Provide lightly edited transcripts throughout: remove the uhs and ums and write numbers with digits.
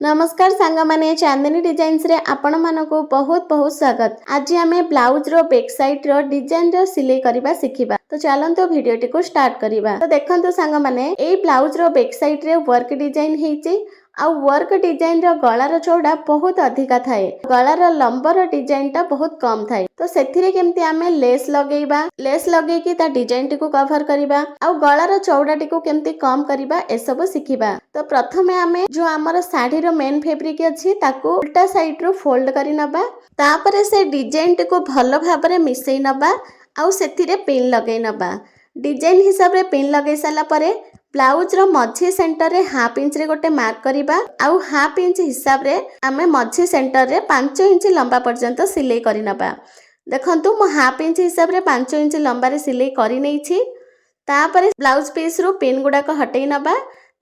नमस्कार सांग माने चांदनी डिजाइन्स रे आपण मानको बहुत बहुत स्वागत। आज आमे ब्लाउज रो बैक साइड रो डिजाइन रो सिलाई करबा सिखिबा। तो चलंतो वीडियोटी को स्टार्ट करबा। तो देखंतो सांग माने ए ब्लाउज रो बैक साइड रे वर्क डिजाइन हेची आ वर्क डिजाइन रो गळार चौड़ा बहुत अधिका थाए, गळार लंबर डिजाइन टा बहुत कम थाए। तो सेथिरे केमती आमे लेस लगेइबा, लेस लगेकी ता डिजाइन टी को कवर करिबा आ गळार चौड़ा टी को केमती कम करिबा ए सब सिखिबा। तो प्रथमे आमे जो हमर साड़ी रो मेन फैब्रिक अछि ताको उल्टा साइड रो फोल्ड करि नबा, तापरे से डिजाइन टी को भलो भाबरे मिसई नबा आ सेथिरे पिन लगेइ नबा। डिजाइन हिसाब रे पिन लगेइ साला परे ब्लाउज रो मझी सेंटर रे हाफ इंच रे गोटे मार्क करिबा आउ हाफ इंच हिसाब रे आमे मझी सेंटर रे 5 इंच लंबा पर्यंत सिलाई करि नबा। देखंतु मो हाफ इंच हिसाब रे 5 इंच लंबा रे सिलाई करि नै छी। तापरे ब्लाउज पीस रो पिन गुडा को हटेइ नबा,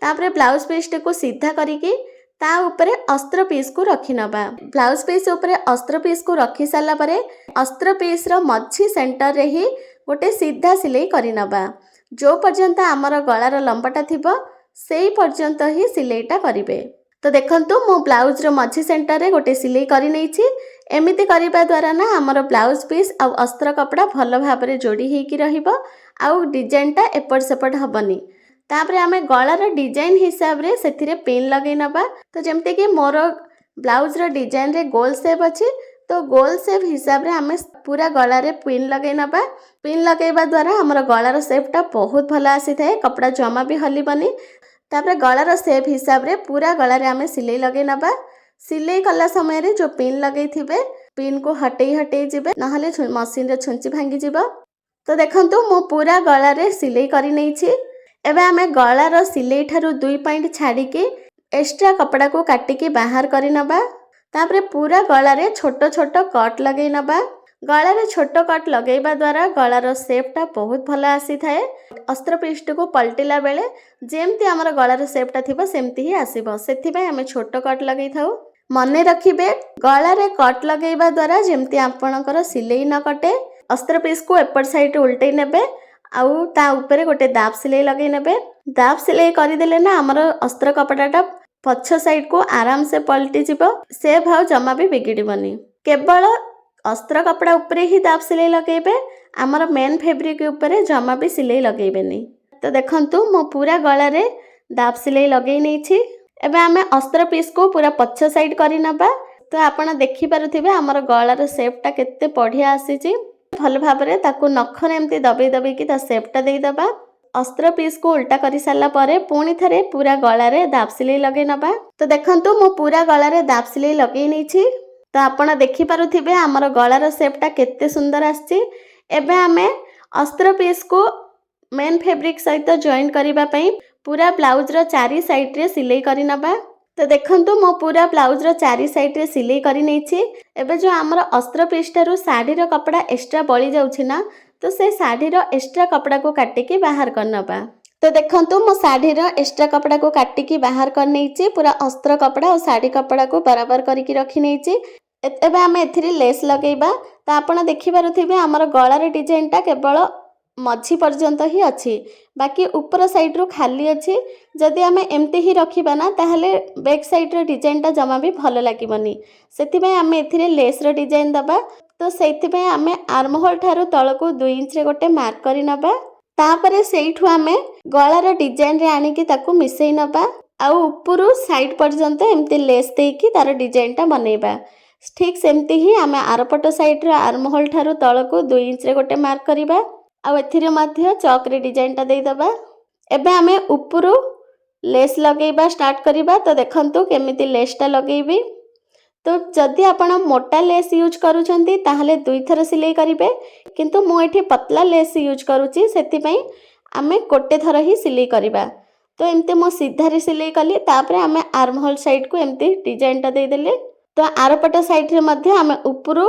तापरे ब्लाउज पीस को सीधा करिके ता ऊपर अस्त्र पीस को रखि नबा। ब्लाउज पीस ऊपर अस्त्र पीस को रखि साला परे अस्त्र पीस रो मझी सेंटर रे ही गोटे सीधा सिलाई करि नबा। जो पर्यंत आमर गळार लंबाटा थिबो सेई पर्यंत ही सिलाईटा करिवे। तो देखंतु मो ब्लाउज रो मझी सेंटर रे गोटे सिलाई करि नै छी। एमिति करिबा द्वारा ना आमर ब्लाउज पीस आ अस्त्र कपड़ा भलो भाबरे जोड़ी हेकी रहिबो आ डिजाइनटा एपट सेपट हबनी। तापरे आमे गळार डिजाइन हिसाब रे सेथिरे पिन लगेइ नबा। तो जेमते कि मोर ब्लाउज रो डिजाइन रे गोल शेप अछि, तो गोल शेप हिसाब रे आमे पूरा गळा रे पिन लगेइ नबा। पिन लगेइबा द्वारा हमर गळार शेपटा बहुत भला आसी थाए, कपड़ा जमा भी हलिबनी। तापरे गळार शेप हिसाब रे पूरा गळा रे आमे सिलाई लगेइ नबा। सिलाई कला समय रे जो पिन लगेइ थिबे पिन को हटेई हटेई जिबे, नहले मशीन रे छुंची भांगी जिबो। तो देखंतु मो पूरा गळा रे सिलाई करि नै छी। एबे आमे गळार सिलाई ठारू 2 पॉइंट छाडी के एक्स्ट्रा कपड़ा को काटी के बाहर करि नबा। तापरे पूरा गळा रे छोटो छोटो कट लगेइ नबा। गळा रे छोटो कट लगेइबा द्वारा गळार शेपटा बहुत भला आसी थाए। अस्त्र पृष्ठ को पलटिला बेले जेमती हमर गळार शेपटा थिबो सेमती ही आसीबो, सेथि पय आमे छोटो कट लगेइ थाउ। मने रखिबे गळा रे कट लगेइबा द्वारा जेमती आपणकर सिलाई न कटे, अस्त्र पीस को एपट साइड उल्टेइ नेबे आउ ता ऊपर गोटे दाब सिलाई लगेइ नेबे। दाब सिलाई करि देले ना हमर अस्त्र कपड़ाटा पछ साइड को आराम से पलटि जिवो, से भाव जमा भी बिगिड़िबनी। केवल अस्त्र कपड़ा ऊपर ही दाब सिलाई लगेइबे, हमर मेन फैब्रिक ऊपर जमा भी सिलाई लगेइबेनी। तो देखंतु मो पूरा गळा रे दाब सिलाई लगेइ नै छी। एबे आमे अस्त्र पीस को पूरा पछ साइड करि नबा। तो आपण देखि पारुथिबे हमर गळार शेपटा केते बढ़िया आसीची। भल भाबरे ताकू नखरे एमती दबेई दबेई कि ता शेपटा देई दबा। अस्त्र पीस को उल्टा करि साला परे पुणी थरे पूरा गळा रे दाब सिलाई लगेइ नबा। तो देखंतु मो पूरा गळा रे दाब सिलाई लगेइ नै छी। तो आपण देखि पारुथिबे हमर गळार शेपटा केते सुंदर आछी। एबे आमे अस्त्र पीस को मेन फैब्रिक सहित जॉइन करिबा पई पूरा ब्लाउज रो चारि साइड रे सिलाई करि नबा। तो देखंतु मो पूरा ब्लाउज रो चारि साइड रे सिलाई करि नै छी। एबे जो हमर अस्त्र पीस रो साड़ी रो कपड़ा एक्स्ट्रा बळी जाउछि ना, तो से साड़ी रो एक्स्ट्रा कपड़ा को काटी के बाहर कर नबा। तो देखंतु मो साड़ी रो एक्स्ट्रा कपड़ा को काटी के बाहर कर नै छी। पूरा अस्त्र कपड़ा और साड़ी कपड़ा को बराबर करिकि रखि नै छी। एबे आमे एथिरे लेस लगेइबा। तो आपण देखि पारुथिबे हमर गळार डिजाइनटा केवल मझी पर्यंत ही अछि, बाकी ऊपर साइड रो खाली अछि। जदि आमे एमती ही रखिबा ना ताहले बैक साइड रो डिजाइनटा जमा भी भलो लागिबनी। सेति पय आमे एथिरे लेस रो डिजाइन दबा। तो सेति पय आमे आर्म होल ठारू तळको 2 इंच रे गोटे मार्क करि नबा। तापरे सेइठु आमे गळार डिजाइन रे आनी कि ताकू मिसई नबा आ ऊपरू साइड पर्यंत एमती लेस देकी तार डिजाइनटा बनेइबा। ठीक सेमती ही आमे आरपट साइड रो आर्म होल ठारू तळको 2 इंच रे गोटे मार्क करिबा आ एथिरे मध्य चौक रे डिजाइनटा देई दबा। एबे आमे ऊपरू लेस लगेइबा स्टार्ट करिबा। तो देखंतु केमिति लेसटा लगेइबी। तो जदि आपण मोटा लेस यूज करूछंती ताहले 2 थर सिलाई करिवे, किंतु मो एठी पतला लेस यूज करूची, सेति पई आमे गोटे थर ही सिलाई करिबा। तो एमते मो सीधा रे सिलाई कली, तापरे आमे आर्म होल साइड को एमती डिजाइनटा देई देले। तो आरपट साइड रे मध्य आमे ऊपरू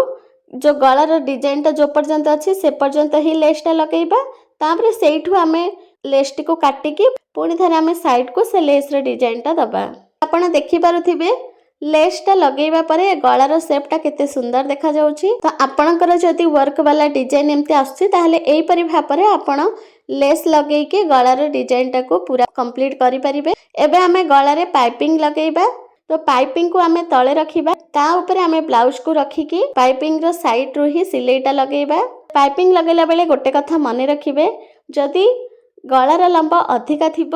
जो गळार डिजाइनटा जो पर्यंत अछि से पर्यंत ही लेसटा लगेइबा। तापरे सेइठु आमे लेसटी को काटी कि पुणी थरे आमे साइड को से लेस रे डिजाइनटा दबा। आपण देखि पारुथिबे लेसटा लगेइबा परे गळार शेपटा केते सुंदर देखा जाउछि। तो आपणकर जदि वर्क वाला डिजाइन एमती आछि ताहले एई परि भापरे आपण लेस लगेई के गळार डिजाइनटा को पूरा कंप्लीट करि परिबे। एबे आमे गळारे पाइपिंग लगेइबा। तो पाइपिंग को आमे तले रखिबा ता ऊपर आमे ब्लाउज को रखिकी पाइपिंग रो साइड रो ही सिलेईटा लगेइबा। पाइपिंग लगेला बेले गोटे कथा मने रखिबे जदि गଳାର ଲମ୍ବ ଅଧିକା ଥିବ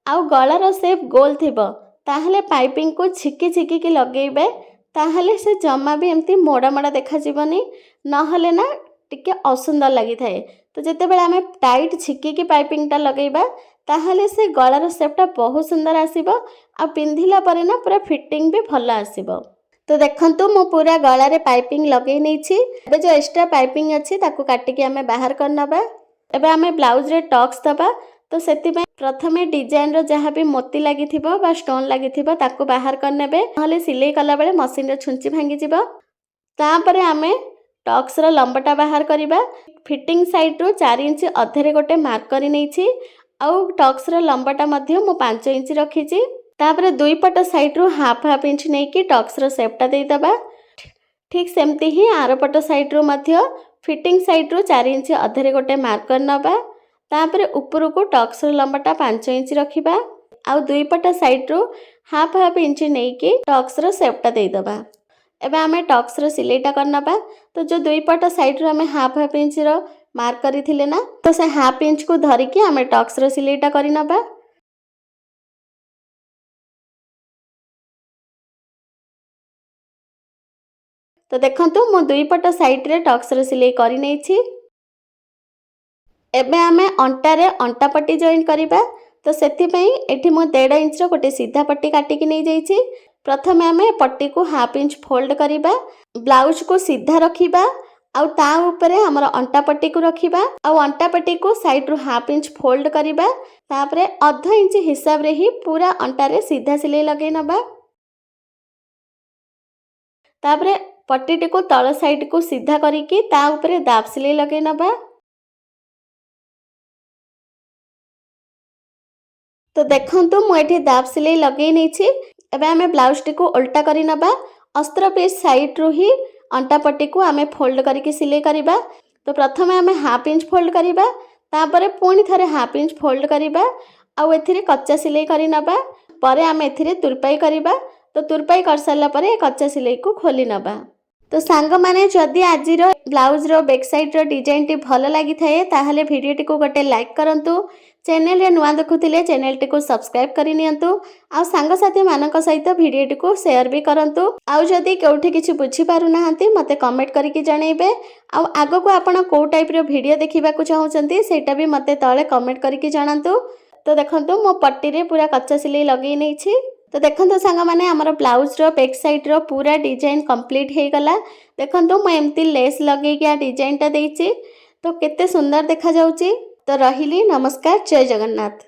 ଆଉ ଗଳାର ସେପ୍ ଗୋल ଥିବ ତାହେଲେ ପାଇपिଂ को छिकी छिकी की लगेइबे ताहले से जमा भी एमती मोड़ा मोड़ा देखा जीवनी नहले ना टिके असुंदर लगी थाए। तो जेते बेले आमे टाइट छिकी की पाइपिंगटा लगेइबा ताहले से गଳାର सेपटा बहुत सुंदर आसीबो आ पिंधिला परे ना पूरा फिटिंग भी भलो आसीबो। तो देखंतु मु पूरा गଳାरे पाइपिंग लगेइ नेछि। एबे जो एक्स्ट्रा पाइपिंग अछि ताकू काटी के आमे बाहर करनबा। एबे आमे ब्लाउज रे टक्स दबा तो सेति में प्रथमे डिजाइन रो जहाँ भी मोती लगी थिबो बा स्टोन लगी थिबो ताकू बाहर करनेबे नहले सिलाई कला बेले मशीन रे छुंची भांगी जिवो। तापरे आमे टक्स रो लंबटा बाहर करिबा। फिटिंग साइड रो 4 इंच अधेरे गोटे मार्क करि नेछि आउ टक्स रो लंबटा मध्ये मु 5 इंच रखिछि। तापरे दुई पट साइड रो हाफ इंच नै कि टक्स रो शेपटा देई दबा। ठीक सेमती ही आरो पट साइड रो मध्ये फिटिंग साइड रो 4 इंच अधेरे गोटे मार्कर नबा। तापरे ऊपर को टक्स रो लंबाटा 5 इंच रखिबा आउ दुई पट साइड रो हाफ इंच नै कि टक्स रो शेपटा देई दबा। एबे आमे टक्स रो सिलेईटा करनबा। तो जो दुई पट साइड रो आमे हाफ इंच रो मार्क करिथिले ना तो से हाफ इंच को धरि कि आमे टक्स रो सिलेईटा करिनबा। तो देखंतु मो दुई पट साइड रे टक्स रो सिलाई करि नेछि। एबे आमे अंटा रे अंटा पट्टी जॉइन करिबा। तो सेति पई एठी मो 1.5 इंच रो गोटे सीधा पट्टी काटी कि नै जाईछि। प्रथमे आमे पट्टी को हाफ इंच फोल्ड करिबा ब्लाउज को सीधा रखिबा आउ ता ऊपर हमर अंटा पट्टी को रखिबा आउ अंटा पट्टी को साइड रो हाफ इंच फोल्ड करिबा। तापरे आधा इंच हिसाब रे ही पूरा अंटा रे सीधा सिलाई लगै नबा। तापरे पट्टी को तळ साइड को सीधा करिकी ता ऊपर दाब सिलाई लगै नबा। तो देखंतु मु एठी दाब सिलाई लगै नेछि। एबे आमे ब्लाउज टी को उल्टा करि नबा। अस्त्र पीस साइड रो ही अंटा पट्टी को आमे फोल्ड करिके सिलाई करिबा। तो प्रथमे आमे हाफ इंच फोल्ड करिबा तापरे पुणी थरे हाफ इंच फोल्ड करिबा आउ एथिरे कच्चा सिलाई करि नबा। परे आमे एथिरे तुरपाई करिबा। तो तुरपाई कर सारला परे कच्चा सिलाई को खोली नबा। तो सांग माने जदि आजि रो ब्लाउज रो बैक साइड रो डिजाइन टी भलो लागि थाए ताहले वीडियो टी को गोटे लाइक करंतु। चैनल रे नुआ देखुथिले चैनल टी को सब्सक्राइब करि नियंतु आ सांग साथी मानक सहित वीडियो टी को शेयर भी करंतु। आ जदि केउठी किछि बुझी पारु नाहंती मते कमेंट करिकि जणैबे। आ आगो को आपण को टाइप रो वीडियो देखिबा को चाहउचंती सेटा भी मते तळे कमेंट करिकि जणांतु। तो देखंतु मो पट्टी रे पूरा कच्चा सिलाई लगै नै छी। तो देखंतु सांग माने हमर ब्लाउज रो बैक साइड रो पूरा डिजाइन कंप्लीट हे गला। देखंतु म एम्ति लेस लगै के डिजाइन टा देछि। तो केते सुंदर देखा जाउची। तो रहिली नमस्कार जय जगन्नाथ।